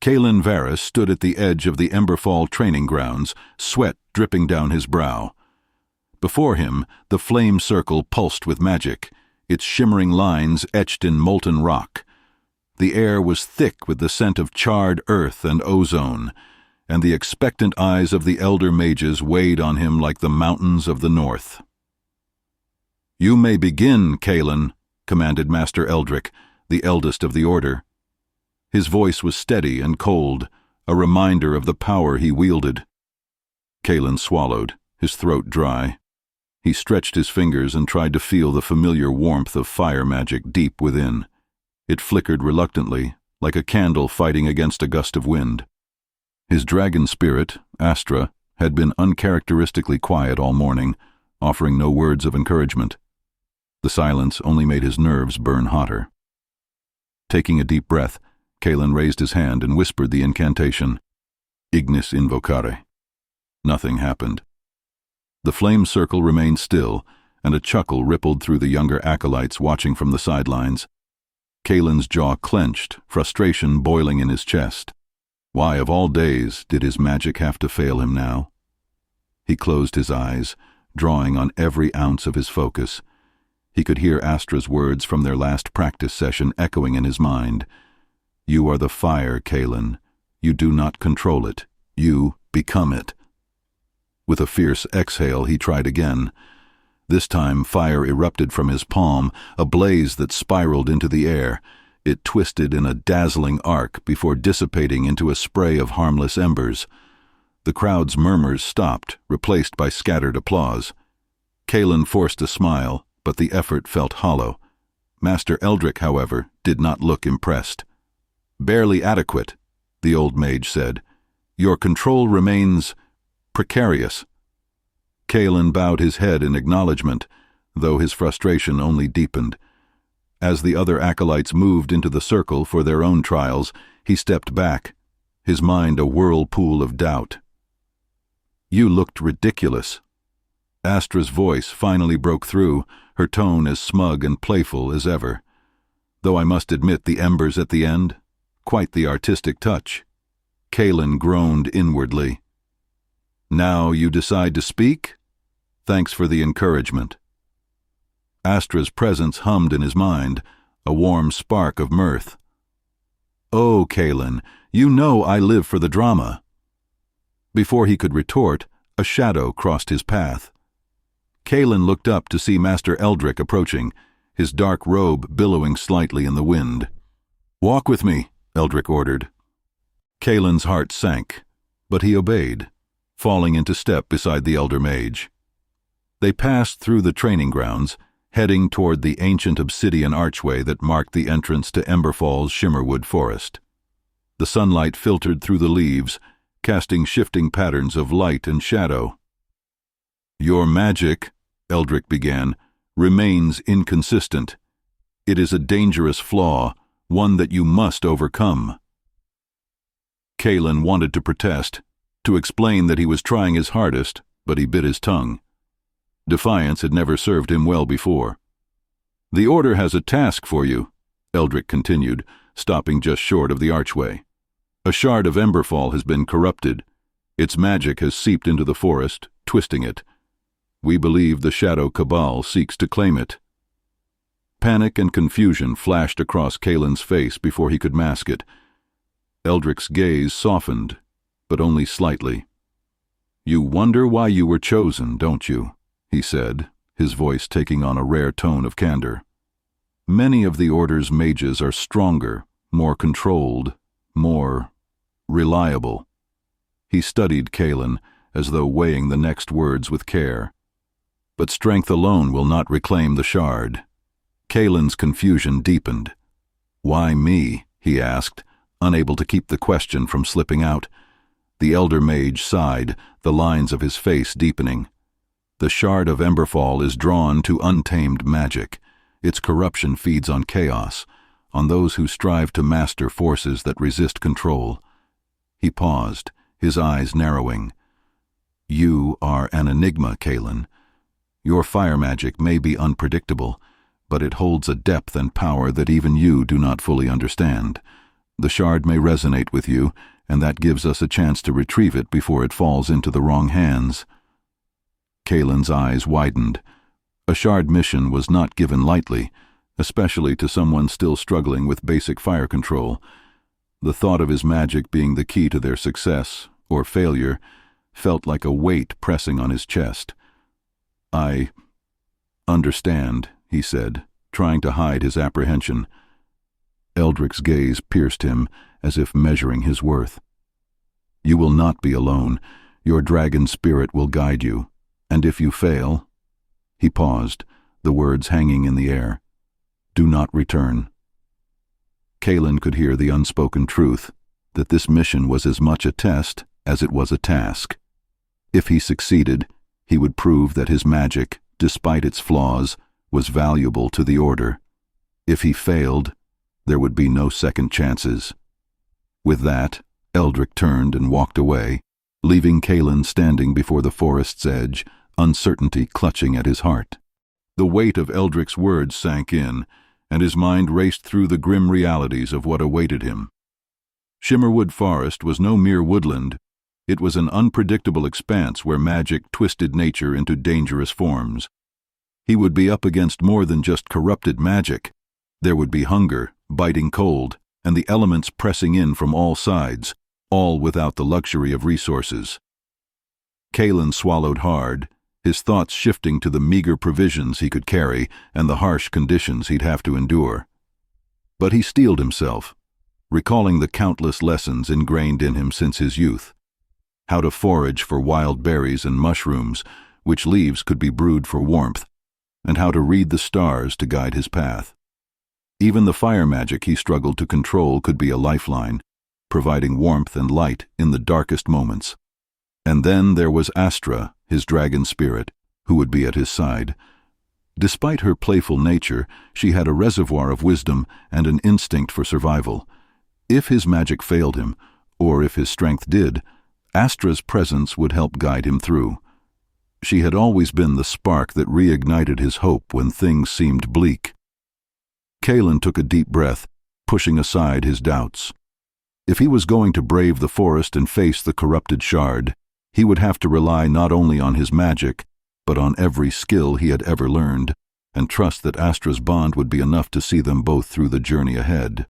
Kaelen Varus stood at the edge of the Emberfall training grounds, sweat dripping down his brow. Before him, the flame circle pulsed with magic, its shimmering lines etched in molten rock. The air was thick with the scent of charred earth and ozone, and the expectant eyes of the elder mages weighed on him like the mountains of the north. "You may begin, Kaelen," commanded Master Eldric, the eldest of the order. His voice was steady and cold, a reminder of the power he wielded. Kaelen swallowed, his throat dry. He stretched his fingers and tried to feel the familiar warmth of fire magic deep within. It flickered reluctantly, like a candle fighting against a gust of wind. His dragon spirit, Astra, had been uncharacteristically quiet all morning, offering no words of encouragement. The silence only made his nerves burn hotter. Taking a deep breath, Kaelen raised his hand and whispered the incantation, Ignis invocare. Nothing happened. The flame circle remained still, and a chuckle rippled through the younger acolytes watching from the sidelines. Kaelen's jaw clenched, frustration boiling in his chest. Why, of all days, did his magic have to fail him now? He closed his eyes, drawing on every ounce of his focus. He could hear Astra's words from their last practice session echoing in his mind. You are the fire, Kaelen. You do not control it. You become it. With a fierce exhale, he tried again. This time, fire erupted from his palm, a blaze that spiraled into the air. It twisted in a dazzling arc before dissipating into a spray of harmless embers. The crowd's murmurs stopped, replaced by scattered applause. Kaelen forced a smile, but the effort felt hollow. Master Eldric, however, did not look impressed. "Barely adequate," the old mage said. "Your control remains precarious." Kaelen bowed his head in acknowledgement, though his frustration only deepened. As the other acolytes moved into the circle for their own trials, he stepped back, his mind a whirlpool of doubt. "You looked ridiculous." Astra's voice finally broke through, her tone as smug and playful as ever. Though I must admit the embers at the end, quite the artistic touch. Kaelen groaned inwardly. "Now you decide to speak? Thanks for the encouragement." Astra's presence hummed in his mind, a warm spark of mirth. "Oh, Kaelen, you know I live for the drama." Before he could retort, a shadow crossed his path. Kaelen looked up to see Master Eldric approaching, his dark robe billowing slightly in the wind. "Walk with me," Eldric ordered. Kaelen's heart sank, but he obeyed, falling into step beside the elder mage. They passed through the training grounds, heading toward the ancient obsidian archway that marked the entrance to Emberfall's Shimmerwood Forest. The sunlight filtered through the leaves, casting shifting patterns of light and shadow. "Your magic," Eldric began, "remains inconsistent. It is a dangerous flaw, one that you must overcome." Kaelen wanted to protest, to explain that he was trying his hardest, but he bit his tongue. Defiance had never served him well before. "The Order has a task for you," Eldric continued, stopping just short of the archway. "A Shard of Emberfall has been corrupted. Its magic has seeped into the forest, twisting it. We believe the Shadow Cabal seeks to claim it." Panic and confusion flashed across Kaelen's face before he could mask it. Eldric's gaze softened, but only slightly. "You wonder why you were chosen, don't you?" he said, his voice taking on a rare tone of candor. "Many of the Order's mages are stronger, more controlled, more reliable." He studied Kaelen, as though weighing the next words with care. "But strength alone will not reclaim the shard." Kaelen's confusion deepened. "Why me?" he asked, unable to keep the question from slipping out. The elder mage sighed, the lines of his face deepening. "The Shard of Emberfall is drawn to untamed magic. Its corruption feeds on chaos, on those who strive to master forces that resist control." He paused, his eyes narrowing. "You are an enigma, Kaelen. Your fire magic may be unpredictable, but it holds a depth and power that even you do not fully understand. The shard may resonate with you, and that gives us a chance to retrieve it before it falls into the wrong hands." Kaelen's eyes widened. A shard mission was not given lightly, especially to someone still struggling with basic fire control. The thought of his magic being the key to their success, or failure, felt like a weight pressing on his chest. "I understand," he said, trying to hide his apprehension. Eldric's gaze pierced him, as if measuring his worth. "You will not be alone. Your dragon spirit will guide you. And if you fail—" He paused, the words hanging in the air. "Do not return." Kaelen could hear the unspoken truth, that this mission was as much a test as it was a task. If he succeeded, he would prove that his magic, despite its flaws, was valuable to the Order. If he failed, there would be no second chances. With that, Eldric turned and walked away, leaving Kaelen standing before the forest's edge, uncertainty clutching at his heart. The weight of Eldric's words sank in, and his mind raced through the grim realities of what awaited him. Shimmerwood Forest was no mere woodland. It was an unpredictable expanse where magic twisted nature into dangerous forms. He would be up against more than just corrupted magic. There would be hunger, biting cold, and the elements pressing in from all sides, all without the luxury of resources. Kaelen swallowed hard, his thoughts shifting to the meager provisions he could carry and the harsh conditions he'd have to endure. But he steeled himself, recalling the countless lessons ingrained in him since his youth. How to forage for wild berries and mushrooms, which leaves could be brewed for warmth, and how to read the stars to guide his path. Even the fire magic he struggled to control could be a lifeline, providing warmth and light in the darkest moments. And then there was Astra, his dragon spirit, who would be at his side. Despite her playful nature, she had a reservoir of wisdom and an instinct for survival. If his magic failed him, or if his strength did, Astra's presence would help guide him through. She had always been the spark that reignited his hope when things seemed bleak. Kaelen took a deep breath, pushing aside his doubts. If he was going to brave the forest and face the corrupted shard, he would have to rely not only on his magic, but on every skill he had ever learned, and trust that Astra's bond would be enough to see them both through the journey ahead.